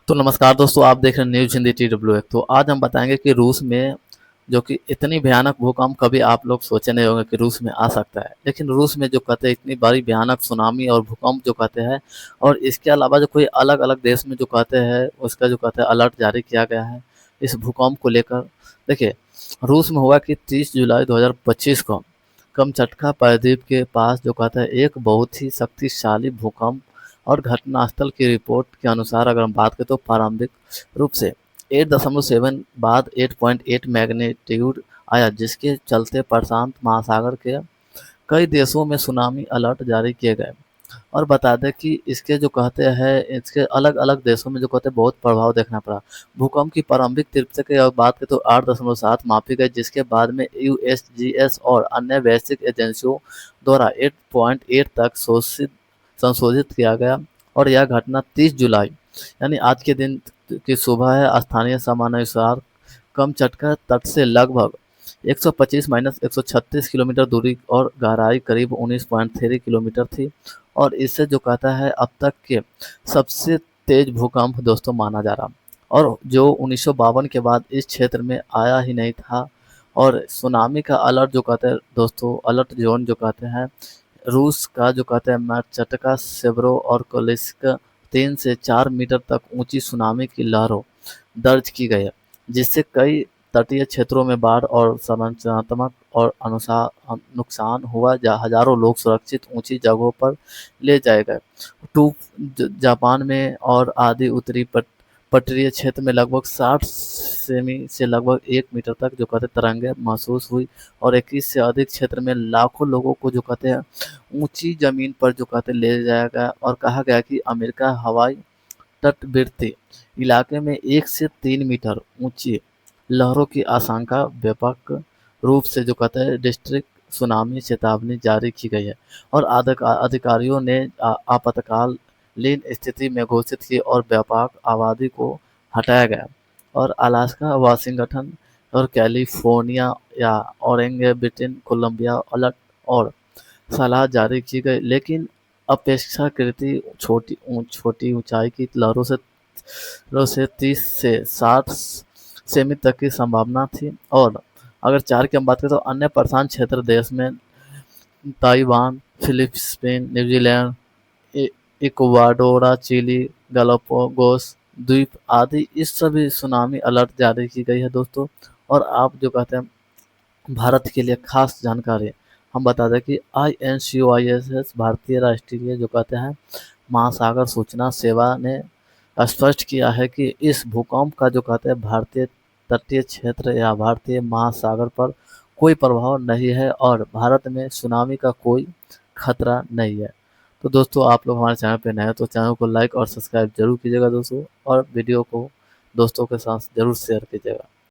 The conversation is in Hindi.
तो नमस्कार दोस्तों, आप देख रहे हैं न्यूज़ हिंदी TWF। तो आज हम बताएंगे कि रूस में जो कि इतनी भयानक भूकंप कभी आप लोग सोचे नहीं होंगे कि रूस में आ सकता है, लेकिन रूस में जो कहते हैं इतनी बड़ी भयानक सुनामी और भूकंप जो कहते हैं, और इसके अलावा जो कोई अलग अलग देश में जो कहते हैं उसका जो कहते हैं अलर्ट जारी किया गया है इस भूकंप को लेकर। देखिए, रूस में हुआ कि 30 जुलाई 2025 को कमचटका प्रायद्वीप के पास जो कहते हैं एक बहुत ही शक्तिशाली भूकंप, और घटनास्थल की रिपोर्ट के अनुसार अगर हम बात करें तो प्रारंभिक रूप से 8.7 बाद 8.8 मैग्नीट्यूड आया, जिसके चलते प्रशांत महासागर के कई देशों में सुनामी अलर्ट जारी किए गए। और बता दें कि इसके जो कहते हैं इसके अलग अलग देशों में जो कहते हैं बहुत प्रभाव देखना पड़ा। भूकंप की प्रारंभिक तीव्रता की अगर बात करें तो 8.7 मापी गई, जिसके बाद में USGS और अन्य वैश्विक एजेंसियों द्वारा 8.8 तक संशोधित किया गया। और यह घटना 30 जुलाई यानी आज के दिन की सुबह है स्थानीय समयानुसार कमचटका तट से लगभग 125 - 136 किलोमीटर दूरी और गहराई करीब 19.3 किलोमीटर थी। और इससे जो कहता है अब तक के सबसे तेज भूकंप दोस्तों माना जा रहा, और जो 1952 के बाद इस क्षेत्र में आया ही नहीं था। और सुनामी का अलर्ट जो कहते हैं दोस्तों, अलर्ट जोन जो कहते हैं रूस का जो कहते हैं मैकचटका, सेवरो और कोलिस्क 3 से 4 मीटर तक ऊंची सुनामी की लहरों दर्ज की गई है, जिससे कई तटीय क्षेत्रों में बाढ़ और संरचनात्मक और अनुसार नुकसान हुआ। हजारों लोग सुरक्षित ऊंची जगहों पर ले जाए गए। टू जापान में और आदि उत्तरी पटरीय क्षेत्र में लगभग 60 सेमी से लगभग 1 मीटर तक जो कहते हैं तरंगे महसूस हुई। और 21 से अधिक क्षेत्र में लाखों लोगों को जो कहते हैं ऊंची जमीन पर जो कहते हैं ले जाया गया। और कहा गया कि अमेरिका हवाई तटवर्ती इलाके में 1 से 3 मीटर ऊंची लहरों की आशंका, व्यापक रूप से जो कहते हैं डिस्ट्रिक्ट सुनामी चेतावनी जारी की गई है। और अधिकारियों ने आपातकालीन स्थिति में घोषित की और व्यापक आबादी को हटाया गया। और अलास्का, वाशिंगटन और कैलिफोर्निया या ओरेगन, कोलंबिया अलर्ट और सलाह जारी की गई, लेकिन अपेक्षाकृत छोटी ऊंचाई की लहरों से 30 से 60 सेमी तक की संभावना थी। और अगर 4 की हम बात करें तो अन्य प्रशांत क्षेत्र देश में Taiwan, Philippines, New Zealand, Ecuador, Chile, Galapagos द्वीप आदि इस सभी सुनामी अलर्ट जारी की गई है दोस्तों। और आप जो कहते हैं भारत के लिए खास जानकारी हम बता दें कि INCOIS भारतीय राष्ट्रीय जो कहते हैं महासागर सूचना सेवा ने स्पष्ट किया है कि इस भूकंप का जो कहते हैं भारतीय तटीय क्षेत्र या भारतीय महासागर पर कोई प्रभाव नहीं है, और भारत में सुनामी का कोई खतरा नहीं है। तो दोस्तों, आप लोग हमारे चैनल पे नए हैं तो चैनल को लाइक और सब्सक्राइब जरूर कीजिएगा दोस्तों, और वीडियो को दोस्तों के साथ जरूर शेयर कीजिएगा।